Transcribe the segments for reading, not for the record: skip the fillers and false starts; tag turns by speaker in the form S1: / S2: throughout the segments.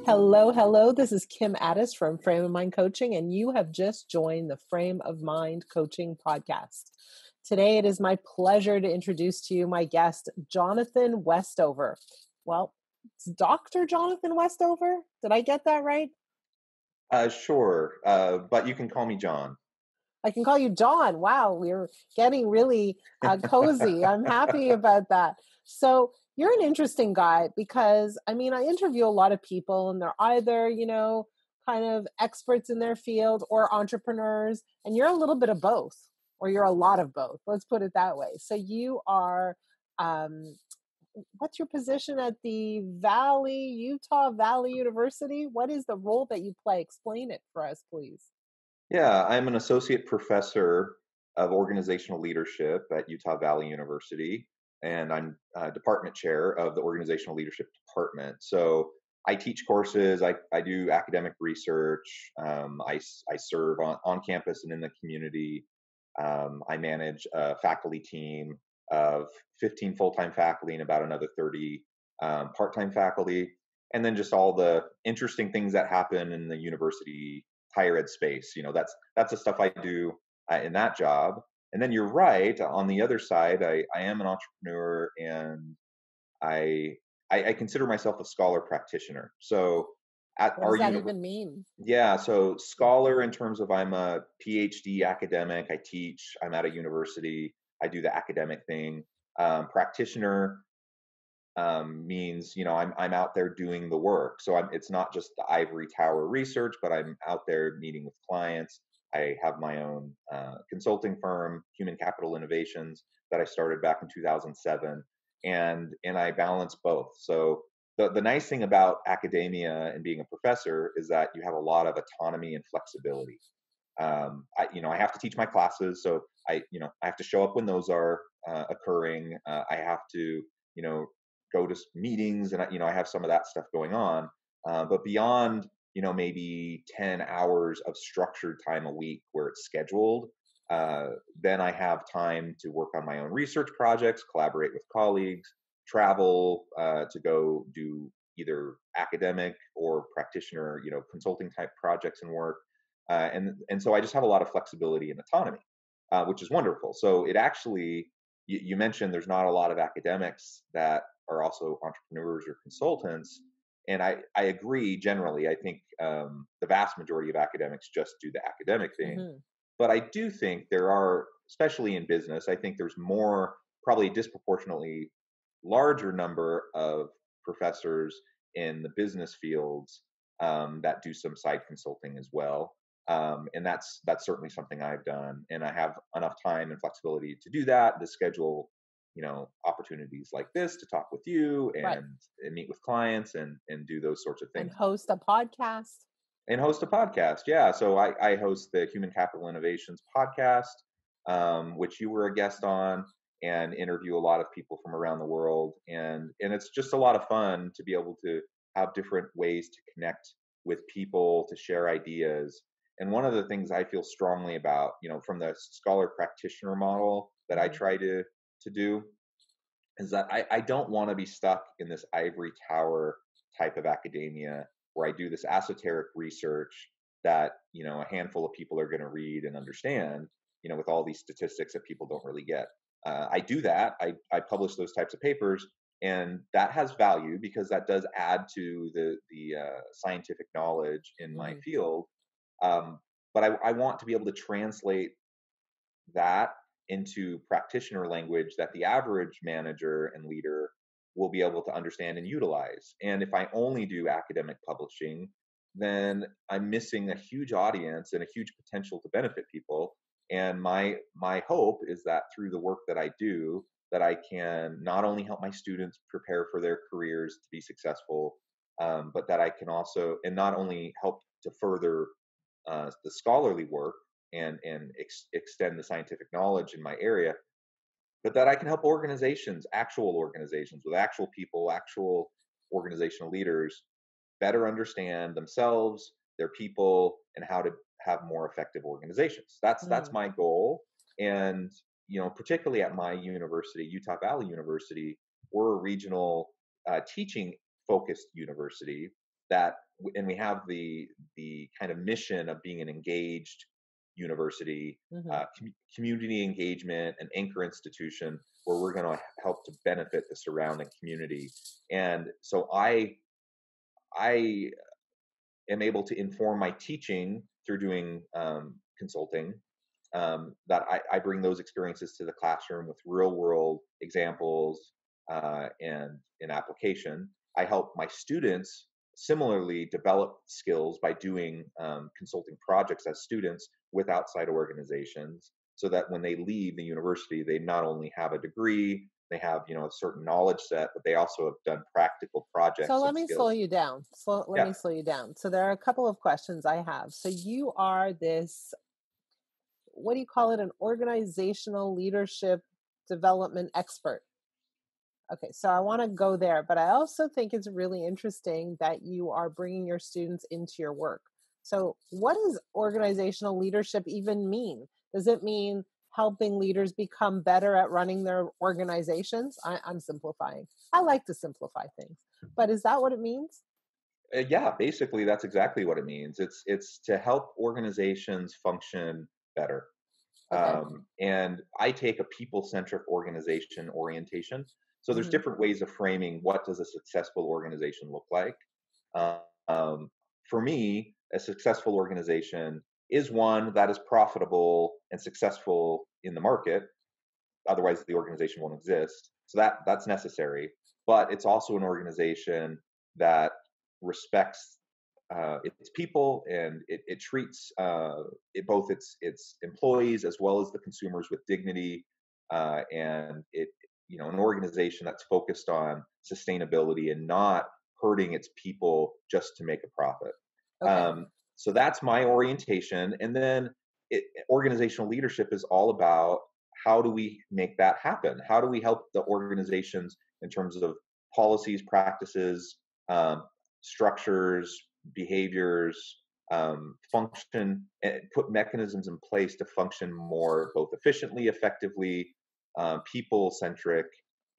S1: Hello, hello. This is Kim Ades from Frame of Mind Coaching, and you have just joined the Frame of Mind Coaching podcast. Today, it is my pleasure to introduce to you my guest, Jonathan Westover. Well, it's Dr. Jonathan Westover. Did I get that right?
S2: Sure, but you can call me John.
S1: I can call you John. Wow, we're getting really cozy. I'm happy about that. So you're an interesting guy because, I interview a lot of people and they're either, kind of experts in their field or entrepreneurs, and you're a little bit of both, or you're a lot of both. Let's put it that way. So you are, what's your position at the Utah Valley University? What is the role that you play? Explain it for us, please.
S2: Yeah, I'm an associate professor of organizational leadership at Utah Valley University, and I'm department chair of the organizational leadership department. So I teach courses, I do academic research, I serve on campus and in the community. I manage a faculty team of 15 full-time faculty and about another 30 part-time faculty. And then just all the interesting things that happen in the university higher ed space. That's the stuff I do in that job. And then you're right. On the other side, I am an entrepreneur, and I consider myself a scholar practitioner. So at
S1: What does that even mean?
S2: Yeah, so scholar in terms of I'm a PhD academic. I teach. I'm at a university. I do the academic thing. Practitioner means I'm out there doing the work. So it's not just the ivory tower research, but I'm out there meeting with clients. I have my own consulting firm, Human Capital Innovations, that I started back in 2007, and I balance both. So the nice thing about academia and being a professor is that you have a lot of autonomy and flexibility. I have to teach my classes, so I have to show up when those are occurring. I have to go to meetings, and I have some of that stuff going on. But beyond maybe 10 hours of structured time a week where it's scheduled, then I have time to work on my own research projects, collaborate with colleagues, travel to go do either academic or practitioner consulting type projects and work. And so I just have a lot of flexibility and autonomy, which is wonderful. So it actually, you mentioned there's not a lot of academics that are also entrepreneurs or consultants. And I agree generally. I think the vast majority of academics just do the academic thing. Mm-hmm. But I do think there are, especially in business, I think there's probably disproportionately larger number of professors in the business fields that do some side consulting as well. And that's certainly something I've done. And I have enough time and flexibility to do that, to schedule opportunities like this to talk with you and meet with clients and do those sorts of things.
S1: And host a podcast.
S2: Yeah. So I host the Human Capital Innovations podcast, which you were a guest on, and interview a lot of people from around the world. And it's just a lot of fun to be able to have different ways to connect with people, to share ideas. And one of the things I feel strongly about, from the scholar practitioner model that I try to do, is that I don't want to be stuck in this ivory tower type of academia where I do this esoteric research that, a handful of people are going to read and understand, with all these statistics that people don't really get. I do that. I publish those types of papers, and that has value because that does add to the scientific knowledge in my field. But I want to be able to translate that into practitioner language that the average manager and leader will be able to understand and utilize. And if I only do academic publishing, then I'm missing a huge audience and a huge potential to benefit people. And my hope is that through the work that I do, that I can not only help my students prepare for their careers to be successful, but that I can also, and not only help to further the scholarly work and extend the scientific knowledge in my area, but that I can help actual organizations with actual people, actual organizational leaders better understand themselves, their people, and how to have more effective organizations. That's my goal. And particularly at my university, Utah Valley University, we're a regional teaching focused university that and we have the kind of mission of being an engaged university,
S1: Hmm.
S2: community engagement, an anchor institution where we're going to help to benefit the surrounding community. And so I am able to inform my teaching through doing consulting, that I bring those experiences to the classroom with real world examples, and in application. I help my students similarly develop skills by doing consulting projects as students with outside organizations, so that when they leave the university, they not only have a degree, they have a certain knowledge set, but they also have done practical
S1: So
S2: projects
S1: let
S2: and
S1: me slow
S2: skills.
S1: you down. Let
S2: Yeah,
S1: me slow you down. So there are a couple of questions I have. So you are this, what do you call it, an organizational leadership development expert. Okay, so I want to go there, but I also think it's really interesting that you are bringing your students into your work. So, what does organizational leadership even mean? Does it mean helping leaders become better at running their organizations? I'm simplifying. I like to simplify things, but is that what it means?
S2: yeah, basically that's exactly what it means. It's to help organizations function better.
S1: Okay.
S2: And I take a people-centric organization orientation. So there's
S1: Hmm.
S2: different ways of framing what does a successful organization look like. Uh, Um, for me, a successful organization is one that is profitable and successful in the market. Otherwise, the organization won't exist. So that's necessary. But it's also an organization that respects its people, and it treats both its employees as well as the consumers with dignity, and an organization that's focused on sustainability and not hurting its people just to make a profit.
S1: Okay.
S2: So that's my orientation, and then organizational leadership is all about how do we make that happen? How do we help the organizations in terms of policies, practices, structures, behaviors, function, and put mechanisms in place to function more both efficiently, effectively, people centric,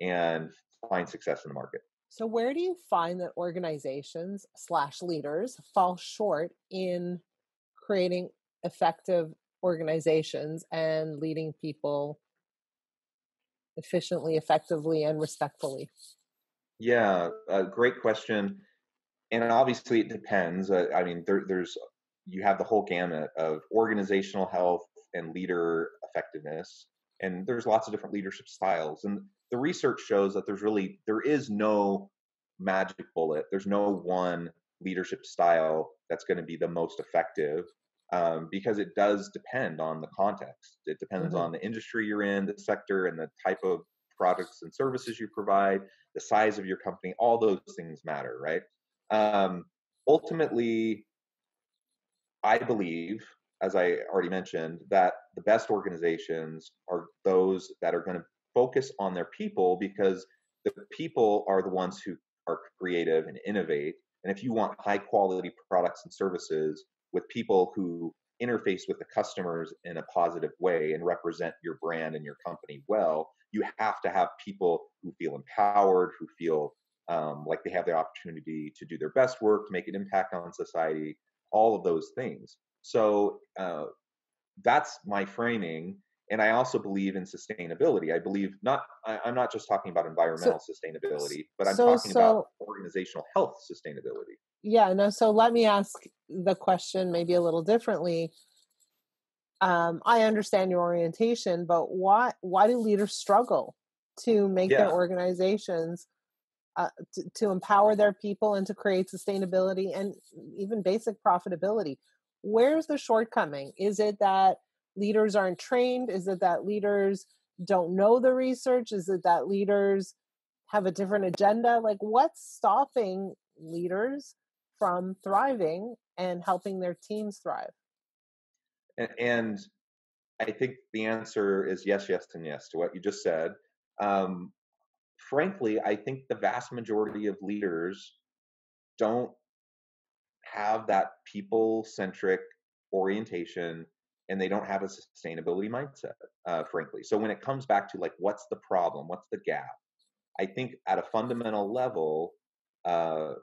S2: and find success in the market?
S1: So, where do you find that organizations slash leaders fall short in creating effective organizations and leading people efficiently, effectively, and respectfully?
S2: Yeah, great question. And obviously, it depends. I mean, there's you have the whole gamut of organizational health and leader effectiveness, and there's lots of different leadership styles. And the research shows that there is no magic bullet. There's no one leadership style that's going to be the most effective, because it does depend on the context. It depends
S1: Hmm.
S2: on the industry you're in, the sector, and the type of products and services you provide, the size of your company. All those things matter, right? Um, Ultimately, I believe, as I already mentioned, that the best organizations are those that are going to focus on their people, because the people are the ones who are creative and innovate. And if you want high quality products and services with people who interface with the customers in a positive way and represent your brand and your company well, you have to have people who feel empowered, who feel like they have the opportunity to do their best work, to make an impact on society, all of those things. So that's my framing. And I also believe in sustainability. I believe I'm not just talking about
S1: So,
S2: environmental sustainability, but I'm
S1: so,
S2: talking about
S1: so,
S2: organizational health sustainability.
S1: yeah, no. So, let me ask the question maybe a little differently. I understand your orientation, but why do leaders struggle to make their
S2: Yeah.
S1: organizations to empower their people and to create sustainability and even basic profitability? Where's the shortcoming? Is it that leaders aren't trained? Is it that leaders don't know the research? Is it that leaders have a different agenda? Like, what's stopping leaders from thriving and helping their teams thrive?
S2: And I think the answer is yes, yes, and yes to what you just said. Um, Frankly, I think the vast majority of leaders don't have that people centric orientation, and they don't have a sustainability mindset, frankly. So when it comes back to like, what's the problem? What's the gap? I think at a fundamental level, uh,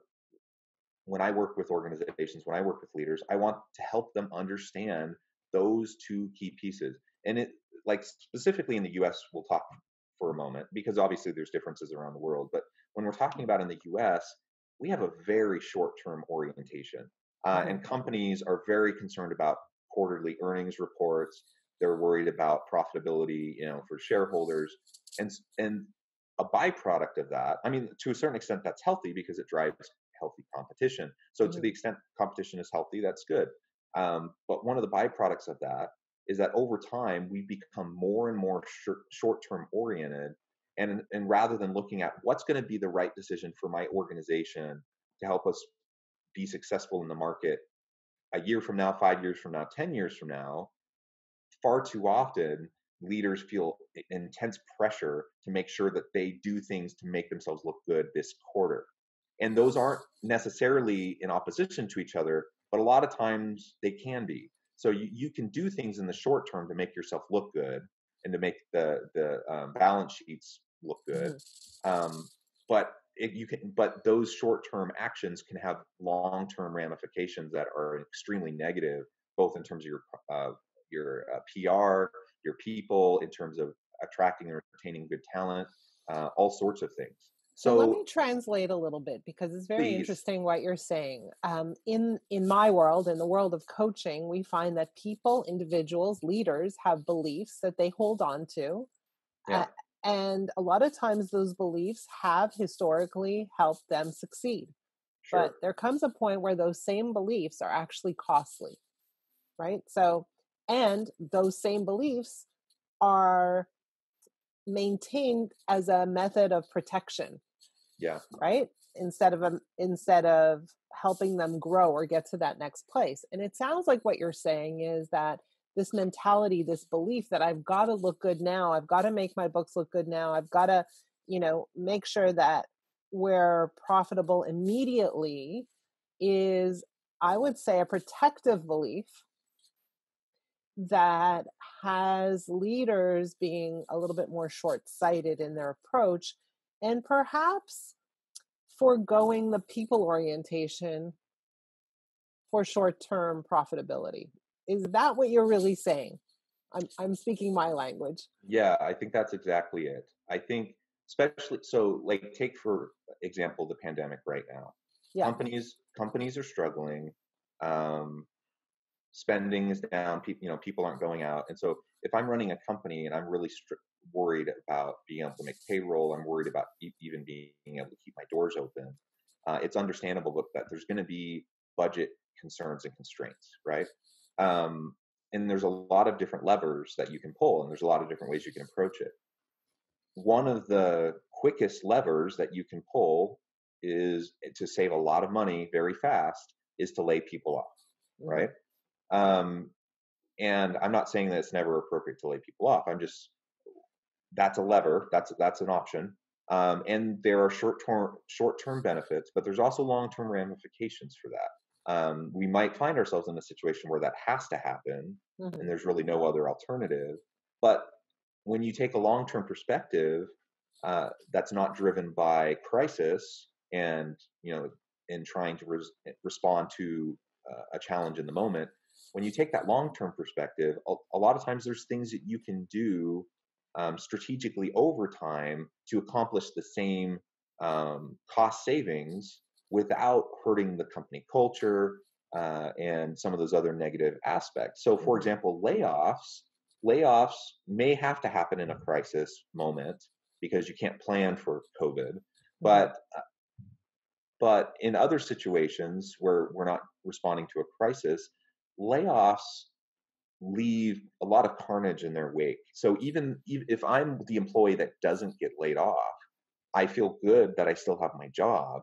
S2: when I work with organizations, when I work with leaders, I want to help them understand those two key pieces. And it, like, specifically in the US, we'll talk for a moment, because obviously there's differences around the world. But when we're talking about in the US, we have a very short term orientation.
S1: Mhm.
S2: And companies are very concerned about quarterly earnings reports. They're worried about profitability, for shareholders. And a byproduct of that, I mean, to a certain extent, that's healthy because it drives healthy competition. So to
S1: Mhm.
S2: the extent competition is healthy, that's good. But one of the byproducts of that is that over time we become more and more short-term oriented, and rather than looking at what's going to be the right decision for my organization to help us be successful in the market a year from now, 5 years from now, 10 years from now, far too often leaders feel intense pressure to make sure that they do things to make themselves look good this quarter. And those aren't necessarily in opposition to each other, but a lot of times they can be. So you can do things in the short term to make yourself look good and to make the balance sheets look good.
S1: Mhm.
S2: But but those short term actions can have long term ramifications that are extremely negative, both in terms of your PR, your people, in terms of attracting and retaining good talent, all sorts of things.
S1: So let
S2: So
S1: me translate a little bit because it's very
S2: please,
S1: interesting what you're saying. In my world, in the world of coaching, we find that people, individuals, leaders have beliefs that they hold on to,
S2: yeah,
S1: uh, and a lot of times those beliefs have historically helped them succeed. But
S2: sure,
S1: there comes a point where those same beliefs are actually costly, right? So, and those same beliefs are maintained as a method of protection,
S2: yeah,
S1: right? Instead of helping them grow or get to that next place. And it sounds like what you're saying is that this mentality, this belief that I've got to look good now, I've got to make my books look good now, I've got to, make sure that we're profitable immediately, is, I would say, a protective belief that has leaders being a little bit more short-sighted in their approach, and perhaps foregoing the people orientation for short-term profitability. Is that what you're really saying? I'm speaking my language.
S2: yeah. I think that's exactly it. I think, especially so, like, take for example the pandemic right now.
S1: Yeah.
S2: Companies are struggling. Um, Spending is down. People aren't going out, and so if I'm running a company and I'm really worried about being able to make payroll, I'm worried about even being able to keep my doors open. It's understandable that there's going to be budget concerns and constraints, right? Um, and there's a lot of different levers that you can pull, and there's a lot of different ways you can approach it. One of the quickest levers that you can pull is to save a lot of money very fast, is to lay people off,
S1: Mhm.
S2: right? Um, and I'm not saying that it's never appropriate to lay people off. I'm just, that's a lever. That's an option. And there are short term benefits, but there's also long term ramifications for that. We might find ourselves in a situation where that has to happen, and
S1: Mhm.
S2: there's really no other alternative. But when you take a long term perspective, that's not driven by crisis and in trying to respond to a challenge in the moment. When you take that long term perspective, a lot of times there's things that you can do strategically over time to accomplish the same cost savings without hurting the company culture and some of those other negative aspects. So, for
S1: Mhm.
S2: example, layoffs may have to happen in a crisis moment because you can't plan for COVID.
S1: Mhm.
S2: But in other situations where we're not responding to a crisis, layoffs leave a lot of carnage in their wake. So even if I'm the employee that doesn't get laid off, I feel good that I still have my job,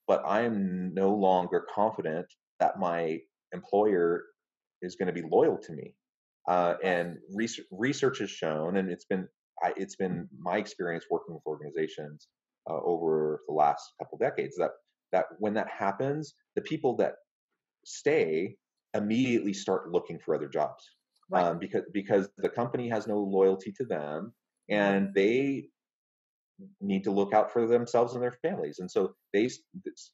S2: but I am no longer confident that my employer is going to be loyal to me.
S1: Right.
S2: And research has shown, and it's been my experience working with organizations over the last couple decades, that when that happens, the people that stay immediately start looking for other jobs,
S1: Right.
S2: because the company has no loyalty to them,
S1: Mhm.
S2: and they need to look out for themselves and their families. And so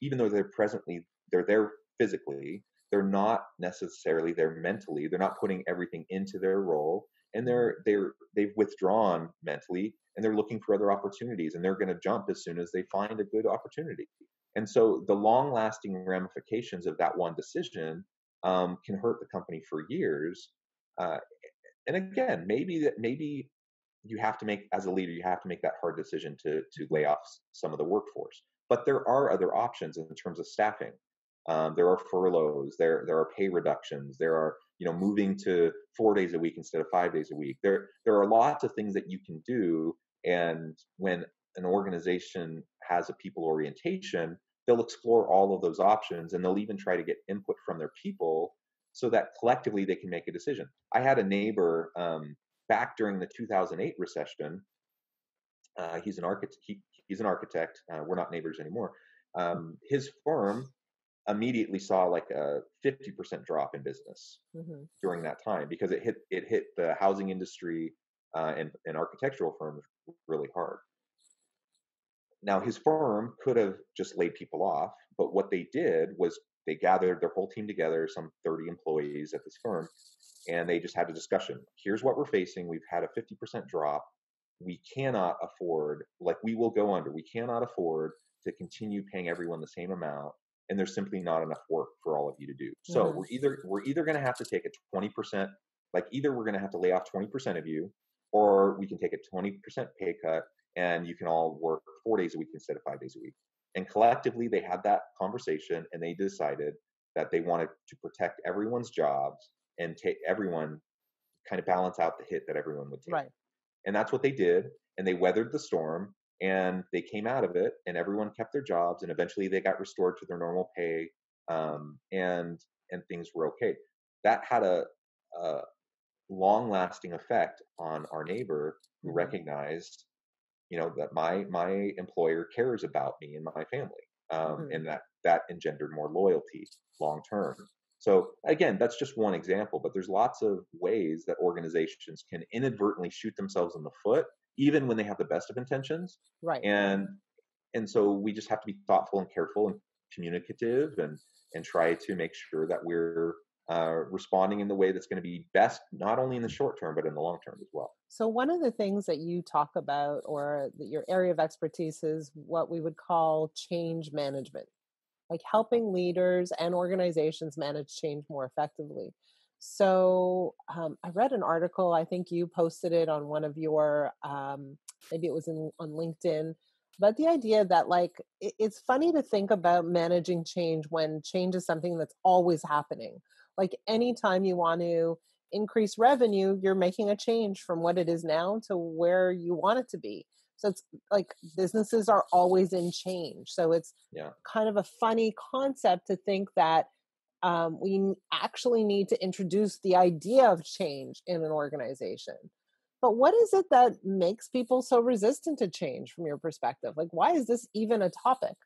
S2: even though they're presently they're there physically, they're not necessarily there mentally. They're not putting everything into their role, and they've withdrawn mentally, and they're looking for other opportunities, and they're going to jump as soon as they find a good opportunity. And so the long lasting ramifications of that one decision can hurt the company for years. Uh, and again, maybe you have to make, as a leader, you have to make that hard decision to lay off some of the workforce. But there are other options in terms of staffing. There are furloughs. There are pay reductions. There are, moving to 4 days a week instead of 5 days a week. There are lots of things that you can do. And when an organization has a people orientation, they'll explore all of those options, and they'll even try to get input from their people so that collectively they can make a decision. I had a neighbor back during the 2008 recession. He's an architect. He's an architect. We're not neighbors anymore. His firm immediately saw like a 50% drop in business during that time, because it hit the housing industry and architectural firms really hard. Now, his firm could have just laid people off, but what they did was they gathered their whole team together, some 30 employees at this firm, and they just had a discussion. Here's what we're facing. We've had a 50% drop. We cannot afford, like, we will go under. We cannot afford to continue paying everyone the same amount, and there's simply not enough work for all of you to do. So we're either going to have to take a 20%, like either we're going to have to lay off 20% of you, or we can take a 20% pay cut, and you can all work 4 days a week instead of 5 days a week. And collectively, they had that conversation, and they decided that they wanted to protect everyone's jobs and take everyone, kind of balance out the hit that everyone would take.
S1: Right.
S2: And that's what they did. And they weathered the storm, and they came out of it, and everyone kept their jobs, and eventually they got restored to their normal pay, and things were okay. That had a long-lasting effect on our neighbor, who recognized, that my employer cares about me and my family, and that engendered more loyalty long term. So again, that's just one example, but there's lots of ways that organizations can inadvertently shoot themselves in the foot, even when they have the best of intentions.
S1: Right.
S2: And so we just have to be thoughtful and careful and communicative, and try to make sure that we're responding in the way that's going to be best, not only in the short term, but in the long term as well.
S1: So one of the things that you talk about, or that your area of expertise, is what we would call change management, like helping leaders and organizations manage change more effectively. So I read an article, I think you posted it on one of your, maybe it was on LinkedIn, but the idea that, like, it's funny to think about managing change when change is something that's always happening. Like anytime you want to increase revenue, you're making a change from what it is now to where you want it to be. So it's like businesses are always in change. So it's kind of a funny concept to think that we actually need to introduce the idea of change in an organization. But what is it that makes people so resistant to change from your perspective? Like, why is this even a topic?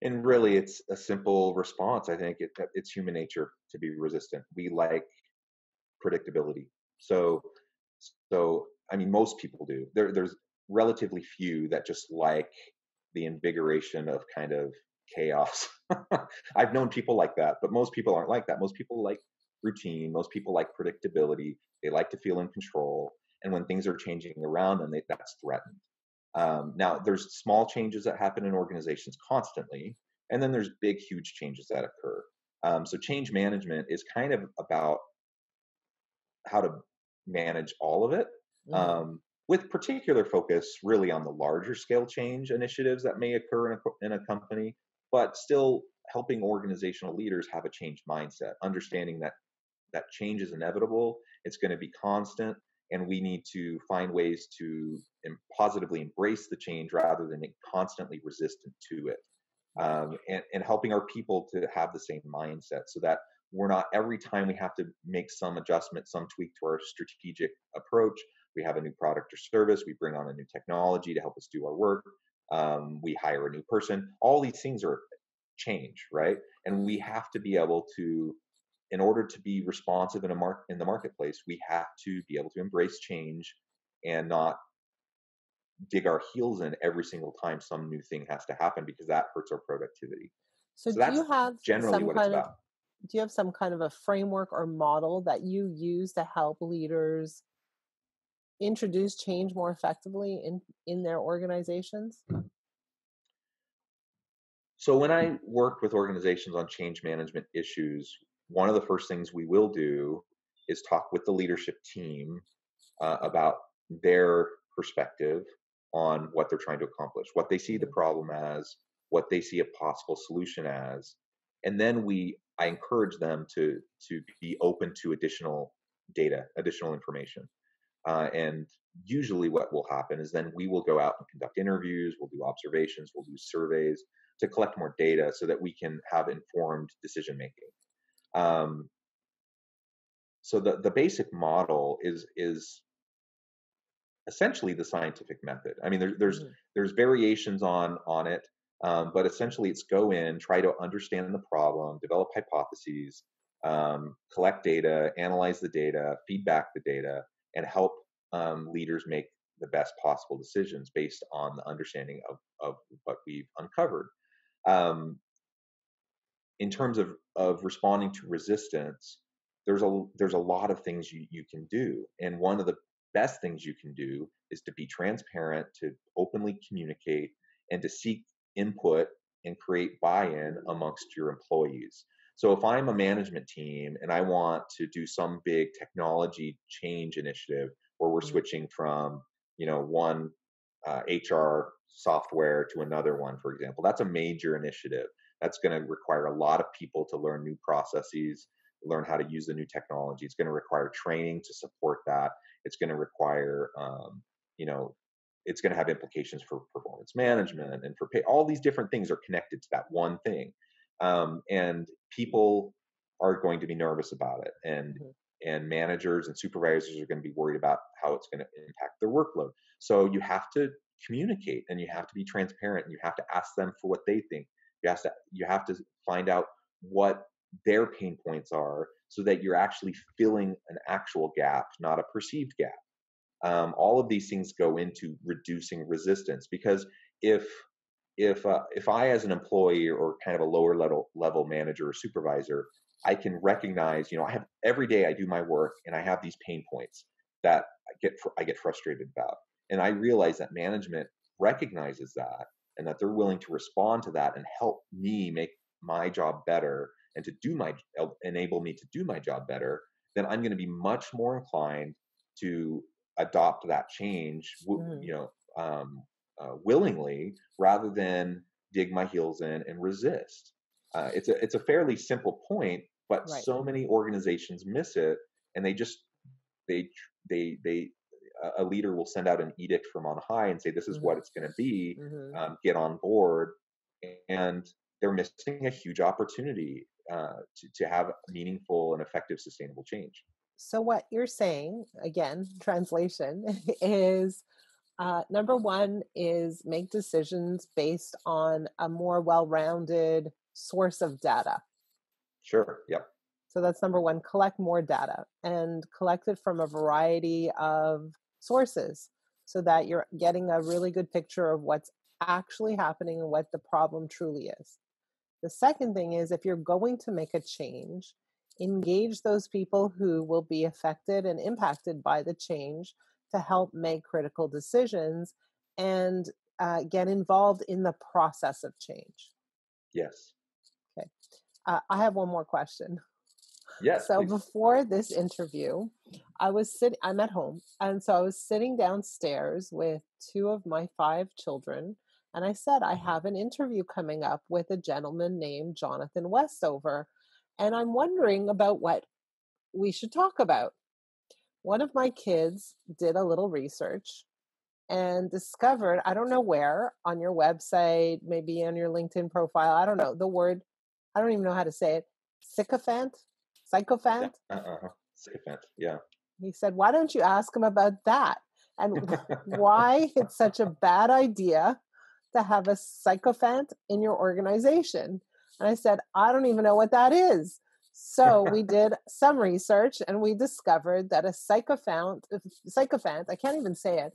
S2: And really, it's a simple response. I think it's human nature to be resistant. We like predictability. So I mean, most people do. There's relatively few that just like the invigoration of kind of chaos. I've known people like that, but most people aren't like that. Most people like routine. Most people like predictability. They like to feel in control. And when things are changing around them, that's threatened. Now, there's small changes that happen in organizations constantly, and then there's big, huge changes that occur. So change management is kind of about how to manage all of it, with particular focus really on the larger scale change initiatives that may occur in a company, but still helping organizational leaders have a change mindset, understanding that change is inevitable, it's going to be constant, and we need to find ways to positively embrace the change rather than be constantly resistant to it, and helping our people to have the same mindset, so that we're not, every time we have to make some adjustment, some tweak to our strategic approach, we have a new product or service, we bring on a new technology to help us do our work, we hire a new person, all these things are change, right? And we have to be able to, in order to be responsive in the marketplace, we have to be able to embrace change and not dig our heels in every single time some new thing has to happen, because that hurts our productivity.
S1: So
S2: So
S1: do
S2: that's
S1: you have
S2: generally
S1: some
S2: what it's
S1: kind of
S2: about.
S1: do you have some kind of a framework or model that you use to help leaders introduce change more effectively in their organizations?
S2: So when I work with organizations on change management issues, one of the first things we will do is talk with the leadership team about their perspective on what they're trying to accomplish, what they see the
S1: Mhm,
S2: problem as, what they see a possible solution as, and then I encourage them to be open to additional data, additional information. And usually, what will happen is then we will go out and conduct interviews, we'll do observations, we'll do surveys to collect more data so that we can have informed decision making. Um, so the basic model is essentially the scientific method. I mean,
S1: mhm,
S2: there's variations on it, but essentially it's go in, try to understand the problem, develop hypotheses, collect data, analyze the data, feedback the data, and help leaders make the best possible decisions based on the understanding of what we've uncovered. Um, in terms of responding to resistance, there's a lot of things you can do, and one of the best things you can do is to be transparent, to openly communicate, and to seek input and create buy-in amongst your employees. So if I'm a management team and I want to do some big technology change initiative where we're
S1: mhm,
S2: switching from one HR software to another one, for example, that's a major initiative. That's going to require a lot of people to learn new processes, learn how to use the new technology. It's going to require training to support that. It's going to require, you know, it's going to have implications for performance management and for pay. All these different things are connected to that one thing, and people are going to be nervous about it,
S1: mhm,
S2: and managers and supervisors are going to be worried about how it's going to impact their workload. So you have to communicate and you have to be transparent and you have to ask them for what they think. You have to find out what their pain points are so that you're actually filling an actual gap, not a perceived gap. All of these things go into reducing resistance because if if I, as an employee or kind of a lower level manager or supervisor, I can recognize, I have every day I do my work and I have these pain points that I get frustrated about, and I realize that management recognizes that and that they're willing to respond to that and help me make my job better and to enable me to do my job better. Then I'm going to be much more inclined to adopt that change,
S1: mhm.
S2: willingly rather than dig my heels in and resist. It's a fairly simple point, but
S1: Right.
S2: so many organizations miss it, and they they a leader will send out an edict from on high and say this is what
S1: Mhm,
S2: it's going to be.
S1: mhm.
S2: Get on board, and they're missing a huge opportunity to have meaningful and effective sustainable change.
S1: So what you're saying, again, translation, is number one is make decisions based on a more well-rounded source of data.
S2: Sure. Yep.
S1: So that's number one, collect more data and collect it from a variety of sources so that you're getting a really good picture of what's actually happening and what the problem truly is. The second thing is if you're going to make a change, engage those people who will be affected and impacted by the change to help make critical decisions and get involved in the process of change.
S2: Yes.
S1: Okay. I have one more question.
S2: Yes.
S1: So
S2: Please.
S1: before this interview, I'm at home. And so I was sitting downstairs with two of my five children. And I said, I have an interview coming up with a gentleman named Jonathan Westover. And I'm wondering about what we should talk about. One of my kids did a little research and discovered, I don't know where, on your website, maybe on your LinkedIn profile, I don't know, the word, I don't even know how to say it, sycophant,
S2: Yeah.
S1: sycophant.
S2: Sycophant. Yeah.
S1: He said, why don't you ask him about that? And why it's such a bad idea to have a sycophant in your organization. And I said, I don't even know what that is. So we did some research and we discovered that a sycophant, I can't even say it,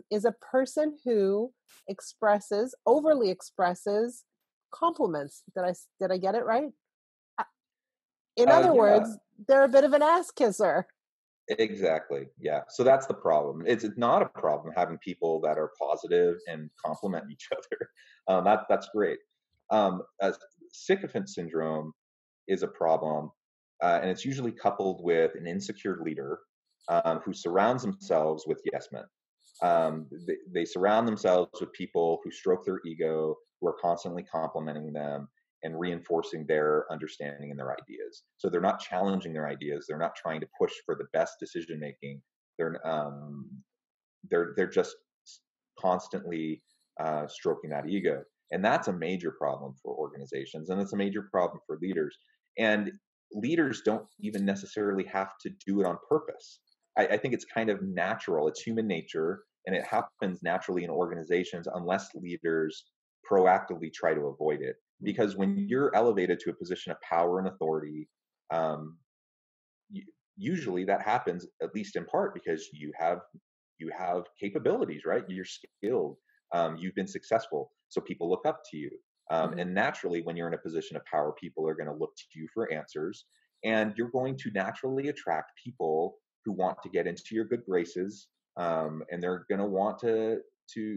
S1: is a person who overly expresses compliments. Did I get it right? Uh, In other
S2: Yeah,
S1: words, they're a bit of an ass kisser.
S2: exactly. Yeah. So that's the problem. It's not a problem having people that are positive and compliment each other. That's great. Uh, Sycophant syndrome is a problem, and it's usually coupled with an insecure leader who surrounds themselves with yes men. They surround themselves with people who stroke their ego, who are constantly complimenting them and reinforcing their understanding and their ideas. So they're not challenging their ideas. They're not trying to push for the best decision making. They're they're just constantly stroking that ego, and that's a major problem for organizations, and it's a major problem for leaders. And leaders don't even necessarily have to do it on purpose. I think it's kind of natural. It's human nature, and it happens naturally in organizations unless leaders proactively try to avoid it. Because when you're elevated to a position of power and authority, um, usually that happens at least in part because you have capabilities, right? You're skilled, you've been successful, so people look up to you.
S1: Hmm.
S2: And naturally, when you're in a position of power, people are going to look to you for answers, and you're going to naturally attract people who want to get into your good graces, and they're going to want to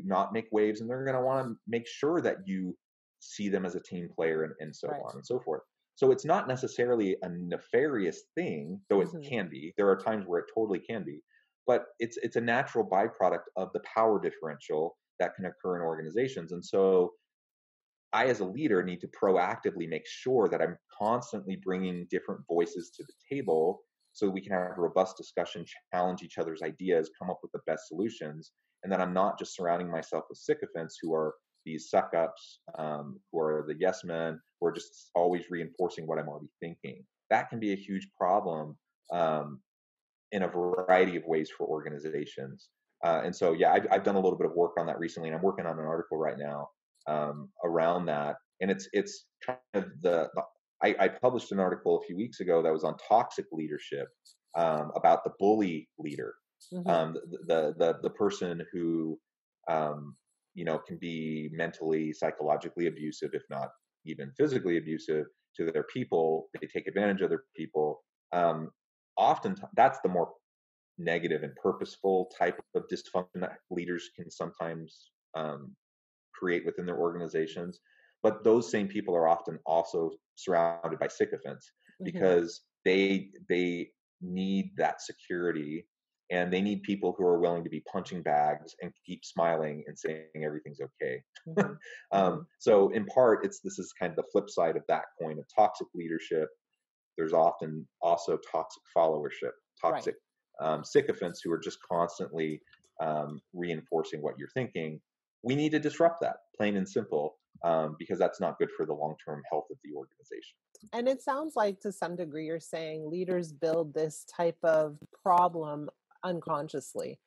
S2: not make waves, and they're going to want to make sure that you see them as a team player, and so
S1: Right.
S2: on and so forth. So it's not necessarily a nefarious thing, though it
S1: Hmm.
S2: can be. There are times where it totally can be, but it's a natural byproduct of the power differential that can occur in organizations. And so I, as a leader, need to proactively make sure that I'm constantly bringing different voices to the table so we can have a robust discussion, challenge each other's ideas, come up with the best solutions, and that I'm not just surrounding myself with sycophants who are these suck ups, who are the yes men, who are just always reinforcing what I'm already thinking. That can be a huge problem um, in a variety of ways for organizations. And so, yeah, I've done a little bit of work on that recently, and I'm working on an article right now around that. And it's kind of I published an article a few weeks ago that was on toxic leadership, about the bully leader,
S1: Hmm.
S2: the person who can be mentally, psychologically abusive, if not even physically abusive to their people. They take advantage of their people. Um, Often that's the more negative and purposeful type of dysfunction that leaders can sometimes create within their organizations. But those same people are often also surrounded by sycophants
S1: Hmm.
S2: because they need that security, and they need people who are willing to be punching bags and keep smiling and saying everything's okay.
S1: Hmm. Hmm.
S2: So in part, this is kind of the flip side of that coin of toxic leadership. There's often also toxic followership,
S1: Right.
S2: toxic sycophants who are just constantly reinforcing what you're thinking. We need to disrupt that, plain and simple, because that's not good for the long term health of the organization.
S1: And it sounds like to some degree you're saying leaders build this type of problem unconsciously.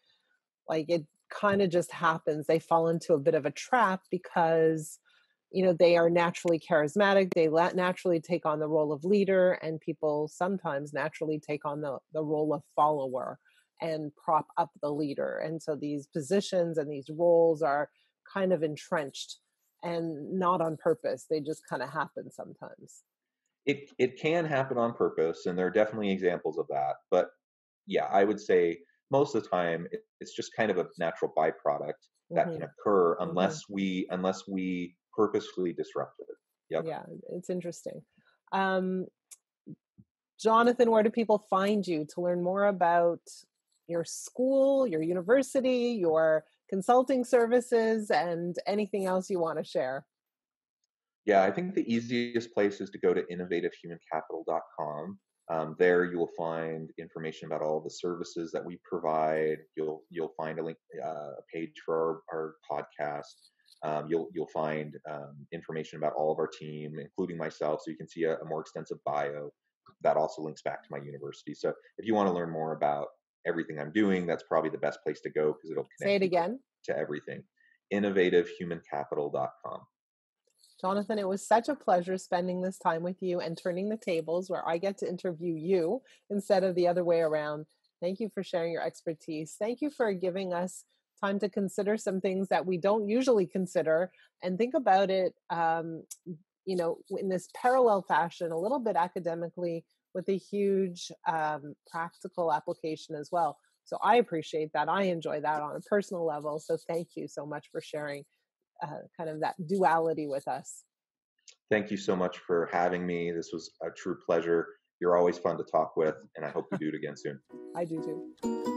S1: Like it kind of just happens. They fall into a bit of a trap because, they are naturally charismatic. They naturally take on the role of leader, and people sometimes naturally take on the role of follower and prop up the leader. And so these positions and these roles are kind of entrenched and not on purpose. They just kind of happen sometimes.
S2: It can happen on purpose, and there are definitely examples of that. But yeah, I would say most of the time it's just kind of a natural byproduct that
S1: Hmm.
S2: can occur
S1: Hmm.
S2: unless we purposefully disrupt it. Yep.
S1: Yeah, it's interesting. Um, Jonathan, where do people find you to learn more about your school, your university, your consulting services, and anything else you want to share?
S2: Yeah, I think the easiest place is to go to innovativehumancapital.com. There you will find information about all the services that we provide. You'll find a link, a page for our podcast. You'll find information about all of our team, including myself, so you can see a more extensive bio. That also links back to my university. So if you want to learn more about everything I'm doing, that's probably the best place to go because it'll
S1: Say
S2: connect
S1: it
S2: you
S1: again.
S2: to everything. Innovativehumancapital.com.
S1: Jonathan, it was such a pleasure spending this time with you and turning the tables where I get to interview you instead of the other way around. Thank you for sharing your expertise. Thank you for giving us time to consider some things that we don't usually consider and think about it, in this parallel fashion, a little bit academically with a huge practical application as well. So I appreciate that. I enjoy that on a personal level. So thank you so much for sharing kind of that duality with us.
S2: Thank you so much for having me. This was a true pleasure. You're always fun to talk with, and I hope we do it again soon.
S1: I do too.